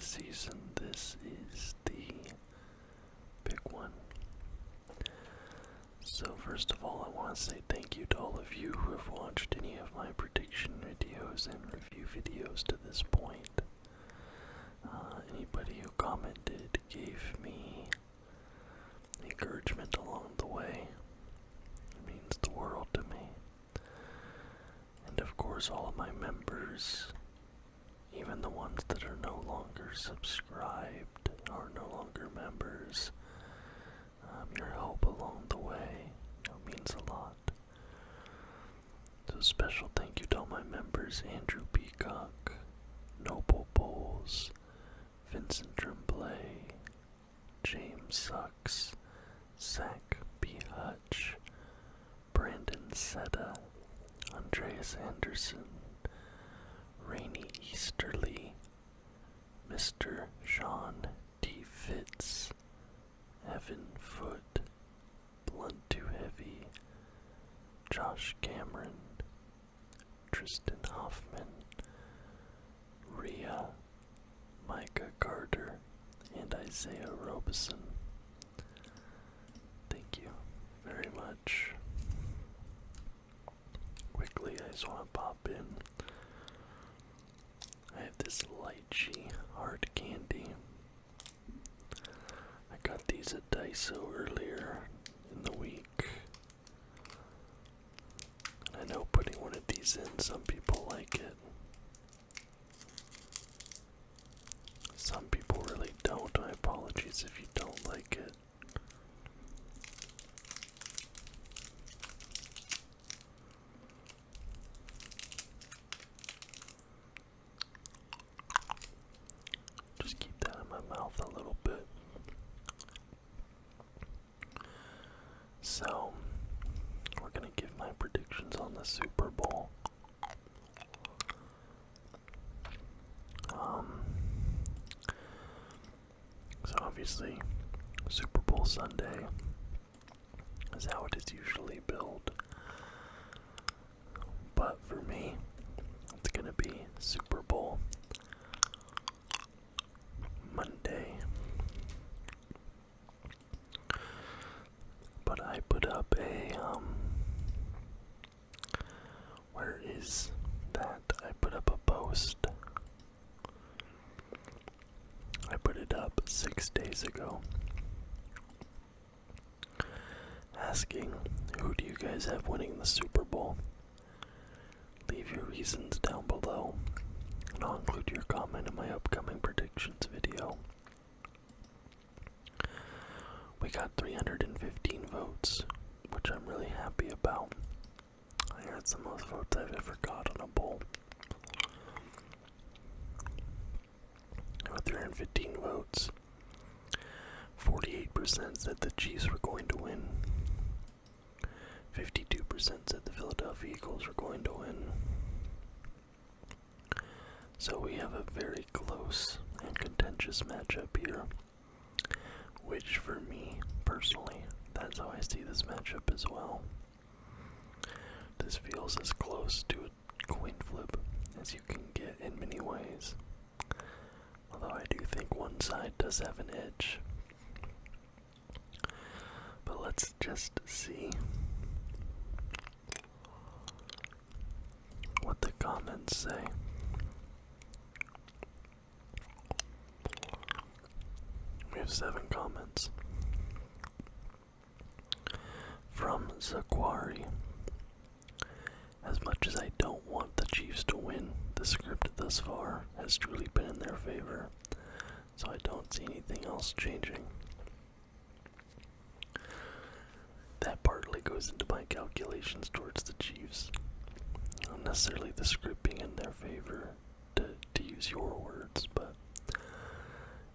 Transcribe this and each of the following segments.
season. This is the big one. So first of all, I want to say thank you to all of you who have watched any of my prediction videos and review videos to this point. Anybody who commented gave me encouragement along the way. It means the world to me. And of course, all of my members, even the ones that are no longer subscribed or no longer members, your help along the way means a lot. So special thank you to all my members: Andrew Peacock, Noble Bowles, Vincent Tremblay, James Sucks, Zach B. Hutch, Brandon Seta, Andreas Anderson, Rainey Easterly, Mr. Sean T. Fitz, Evan Foot, Blunt Too Heavy, Josh Cameron, Tristan Hoffman, Rhea, Micah Carter, and Isaiah Robeson. Thank you very much. Quickly, I just want to pop in. I have this lychee hard candy. I got these at Daiso earlier in the week. I know putting one of these in, some people like it. Some people really don't. My apologies if you don't like it. Just keep that in my mouth a little bit. So, we're gonna give my predictions on the Super Bowl. So obviously, Super Bowl Sunday is how it is usually billed. But for me, it's gonna be Super Bowl Monday. But I put up a, where is that? I put up a post. I put it up 6 days ago, asking, who do you guys have winning the Super Bowl? Leave your reasons down below, and I'll include your comment in my upcoming predictions video. We got 315 votes, which I'm really happy about. I think that's the most votes I've ever got on a bowl. With 315 votes, 48% said the Chiefs were going to win. 52% said the Philadelphia Eagles were going to win. So we have a very close and contentious matchup here, which for me, personally, that's how I see this matchup as well. This feels as close to a coin flip as you can get in many ways. Although I do think one side does have an edge. But let's just see what the comments say. We have 7 comments. From Zaquari. As much as I don't want the Chiefs to win, the script thus far has truly been in their favor, so I don't see anything else changing. That partly goes into my calculations towards the Chiefs. Not necessarily the script being in their favor, to use your words, but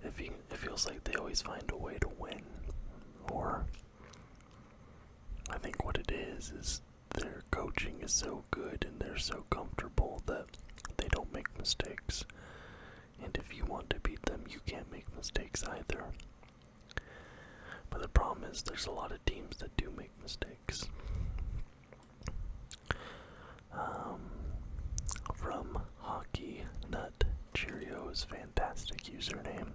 it feels like they always find a way to win. Or I think what it is their coaching is so good and they're so comfortable that they don't make mistakes. And if you want to beat them, you can't make mistakes either. But the problem is there's a lot of teams that do make mistakes. From Hockey Nut Cheerios Bro's fantastic username.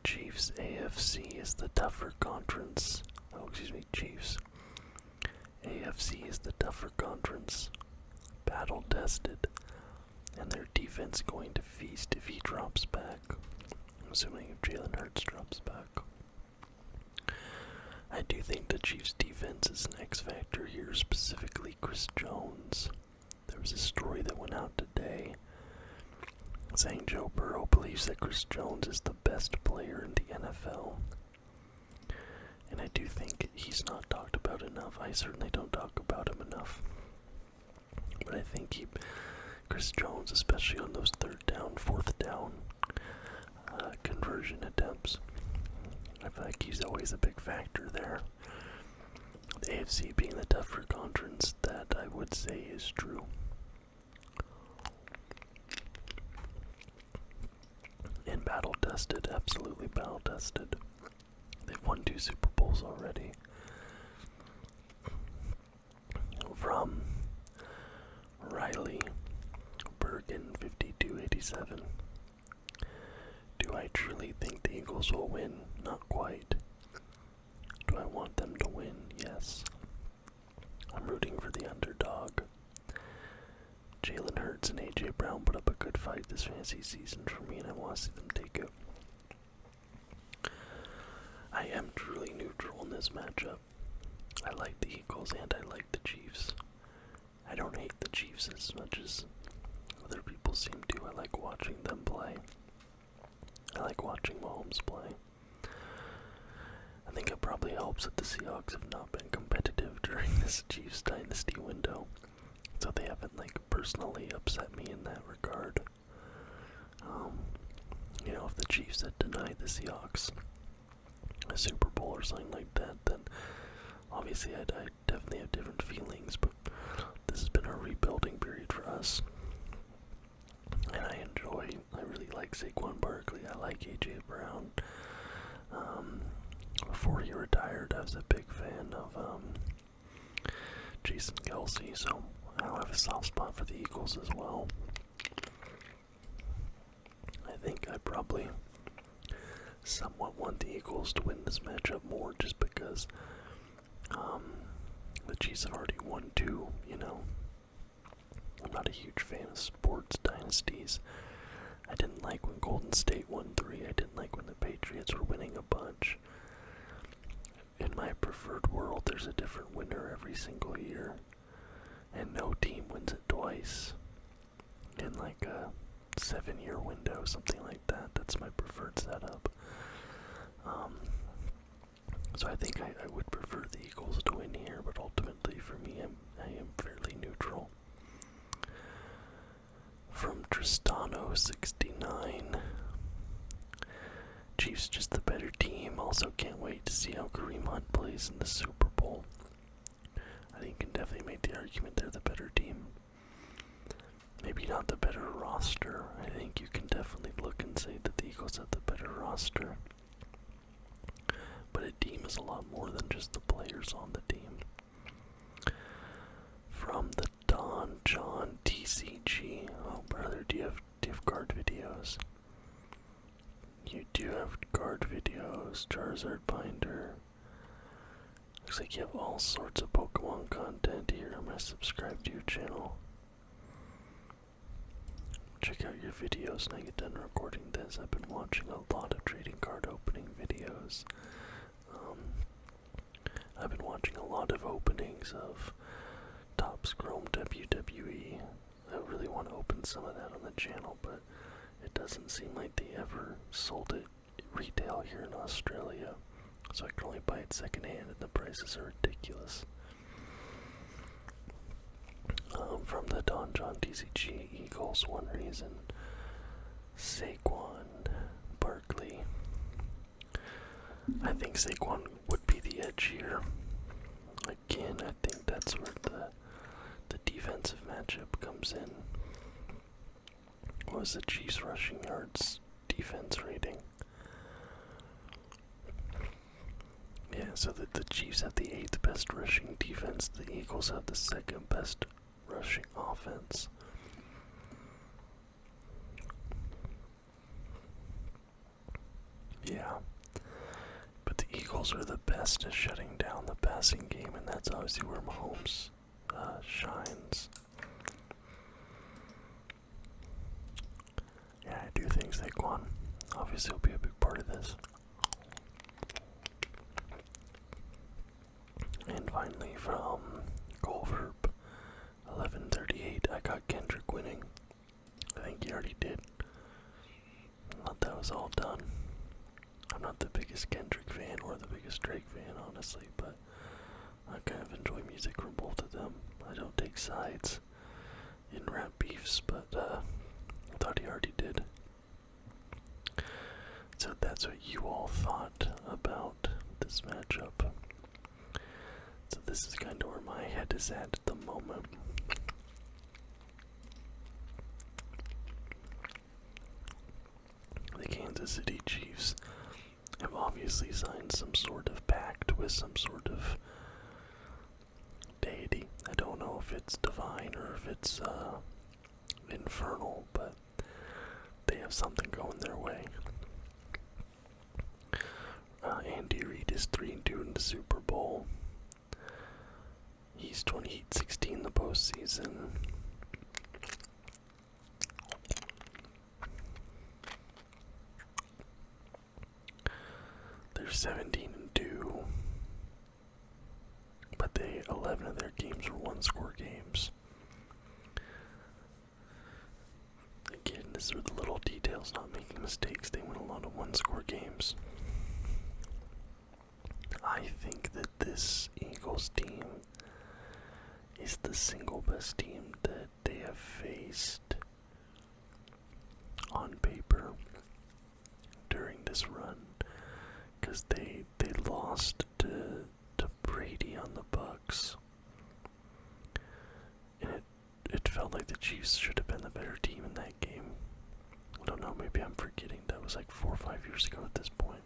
Chiefs AFC is the tougher conference. Oh, excuse me, Chiefs. AFC is the tougher conference. Battle tested. And their defense going to feast if he drops back. I'm assuming if Jalen Hurts drops back. I do think the Chiefs' defense is an X factor here, specifically Chris Jones. There was a story that went out today saying Joe Burrow believes that Chris Jones is the best player in the NFL. And I do think he's not talked about enough. I certainly don't talk about him enough. But I think Chris Jones, especially on those third down, fourth down conversion attempts, I feel like he's always a big factor there. The AFC being the tougher conference, that I would say is true. And battle tested, absolutely battle tested. They've won 2 Super Bowls already. From Riley Bergen 5287. Do I truly think the Eagles will win? Not quite. Do I want them to win? Yes. I'm rooting for the underdog. Jalen Hurts and AJ Brown put up a good fight this fantasy season for me, and I want to see them take it. I am truly neutral in this matchup. I like the Eagles and I like the Chiefs. I don't hate the Chiefs as much as other people seem to. I like watching them play. I like watching Mahomes play. I think it probably helps that the Seahawks have not been competitive during this Chiefs dynasty window. So they haven't, personally upset me in that regard. If the Chiefs had denied the Seahawks a Super Bowl or something like that, then obviously I definitely have different feelings, but this has been a rebuilding period for us. And I really like Saquon Barkley, I like AJ Brown. Before he retired, I was a big fan of Jason Kelce, so I have a soft spot for the Eagles as well. I think I probably somewhat want the Eagles to win this matchup more just because the Chiefs have already won 2, I'm not a huge fan of sports dynasties. I didn't like when Golden State won 3. I didn't like when the Patriots were winning a bunch. In my preferred world, there's a different winner every single year. And no team wins it twice. In a 7-year window, something like that. That's my preferred setup. So I think I would prefer the Eagles to win here, but ultimately for me, I am fairly neutral. From Tristano69. Chiefs just the better team. Also can't wait to see how Kareem Hunt plays in the Super Bowl. I think you can definitely make the argument they're the better team. Maybe not the better roster. I think you can definitely look and say that the Eagles have the better roster. But a team is a lot more than just the players on the team. From the Don John TCG. Oh brother, do you have card videos? You do have card videos, Charizard binder. Looks like you have all sorts of Pokemon content here. I'm gonna subscribe to your channel. Check out your videos when I get done recording this. I've been watching a lot of trading card opening videos. I've been watching a lot of openings of Topps Chrome WWE. I really want to open some of that on the channel, but it doesn't seem like they ever sold it retail here in Australia. So I can only buy it secondhand and the prices are ridiculous. From the Don John TCG, Eagles, one reason. Saquon Barkley. I think Saquon would be the edge here. Again, I think that's where the defensive matchup comes in. What was the Chiefs rushing yards defense rating? Yeah, so the Chiefs have the 8th best rushing defense. The Eagles have the 2nd best rushing offense. Yeah. But the Eagles are the best at shutting down the passing game, and that's obviously where Mahomes shines. Yeah, I do think Saquon obviously will be a big part of this. And finally from Culver, 1138, I got Kendrick winning. I think he already did. Thought that was all done. I'm not the biggest Kendrick fan or the biggest Drake fan, honestly, but I kind of enjoy music from both of them. I don't take sides in rap beefs, but I thought he already did. So that's what you all thought about this matchup. So this is kind of where my head is at the moment. The Kansas City Chiefs have obviously signed some sort of pact with some sort of deity. I don't know if it's divine or if it's infernal, but they have something going their way. Andy Reid is 3-2 in the Super Bowl. He's 28-16 in the postseason. They're 17-2, but 11 of their games were one-score games. Again, this are the little details, not making mistakes. They win a lot of one-score games. I think that this Eagles team is the single best team that they have faced on paper during this run, because they lost to Brady on the Bucks, and it felt like the Chiefs should have been the better team in that game. I don't know, maybe I'm forgetting. That was like 4 or 5 years ago at this point.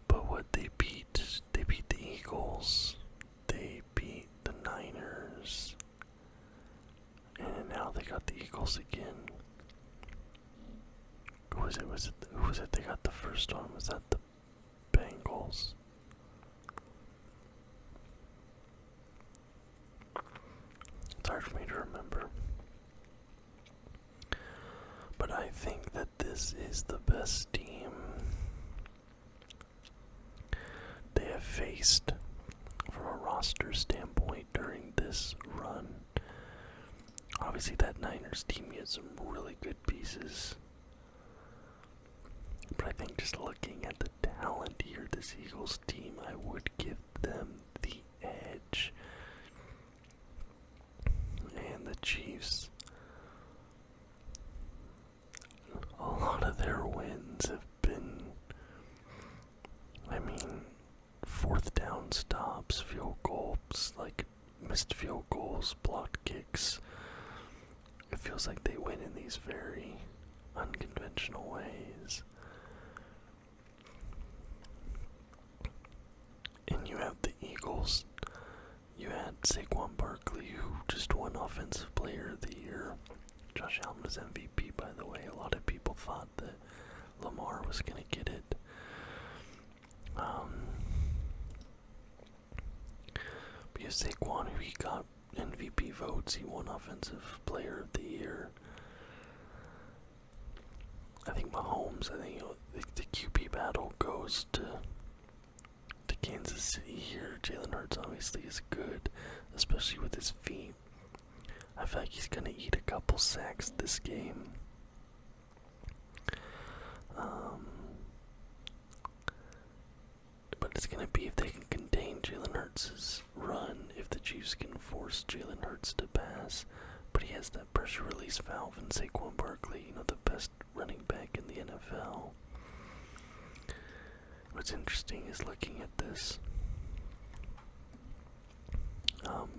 But what they beat the Eagles, they beat the Niners, and now they got the Eagles again. Who was it they got the first one? Was that the Bengals? It's hard for me to remember. But I think that this is the best team they have faced from a roster standpoint during this run. Obviously that Niners team had some really good pieces. But I think just looking at the talent here, this Eagles team, I would give them the edge. And the Chiefs, a lot of their wins have been, fourth down stops, field goals, like missed field goals, blocked kicks. It feels like they win in these very unconventional ways. And you have the Eagles. You had Saquon Barkley, who just won Offensive Player of the Year. Josh Allen was MVP, by the way. A lot of people thought that Lamar was going to get it. Because Saquon, who he got MVP votes, he won Offensive Player of the Year. I think Mahomes, the QB battle goes to Kansas City here. Jalen Hurts obviously is good, especially with his feet. I feel like he's gonna eat a couple sacks this game. But it's gonna be if they can contain Jalen Hurts' run, if the Chiefs can force Jalen Hurts to pass. But he has that pressure release valve in Saquon Barkley, the best running back in the NFL. What's interesting is looking at this.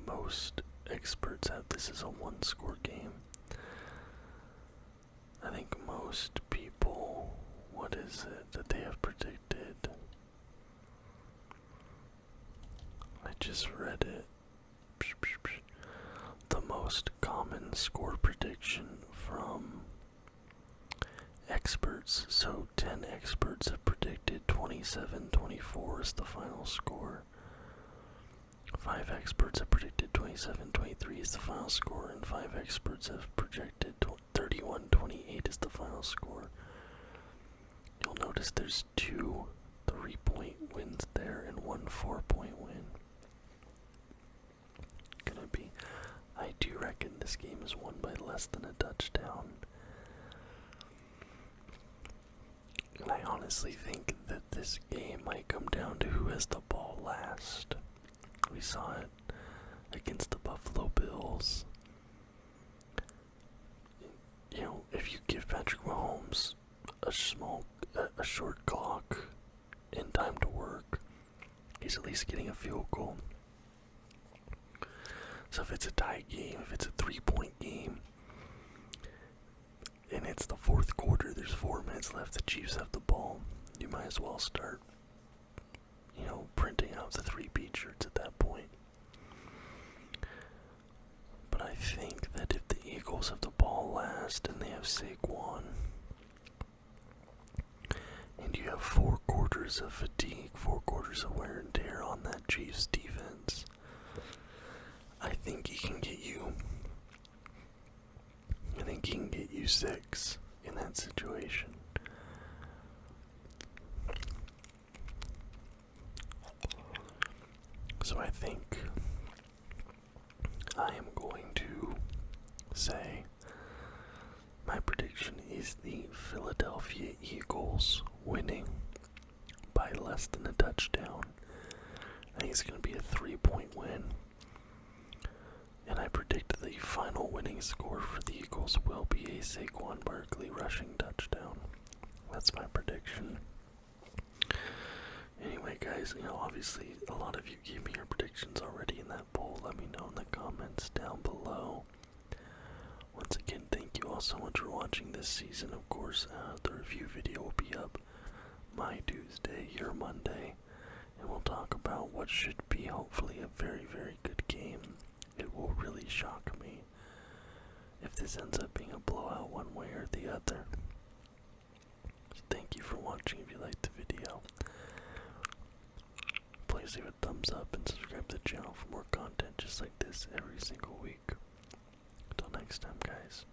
Most experts have this as a one-score game. I think most people, what is it that they have predicted? I just read it. The most common score prediction from experts. So 10 experts have predicted 27-24 is the final score. 5 experts have predicted 27-23 is the final score, and 5 experts have projected 31-28 is the final score. You'll notice there's 2 3-point wins there and 1 4-point win. I do reckon this game is won by less than a touchdown. And I honestly think that this game might come down to who has the ball last. We saw it against the Buffalo Bills. You know, if you give Patrick Mahomes a short clock and time to work, he's at least getting a field goal. So if it's a tie game, if it's a 3-point game, and it's the 4th quarter, there's 4 minutes left, the Chiefs have the ball, you might as well start, printing out the 3-peat shirts at that point. But I think that if the Eagles have the ball last and they have Saquon, and you have 4 quarters of fatigue, 4 quarters of wear and tear on that Chiefs defense, I think he can get you 6 in that situation. So I think I am going to say my prediction is the Philadelphia Eagles winning by less than a touchdown. I think it's going to be a 3-point win. And I predict the final winning score for the Eagles will be a Saquon Barkley rushing touchdown. That's my prediction. Anyway, guys, obviously a lot of you gave me your predictions already in that poll. Let me know in the comments down below. Once again, thank you all so much for watching this season. Of course, the review video will be up my Tuesday, your Monday, and we'll talk about what should be hopefully a very, very good game. It will really shock me if this ends up being a blowout one way or the other. So thank you for watching. If you liked the video, please leave a thumbs up and subscribe to the channel for more content just like this every single week. Until next time, guys.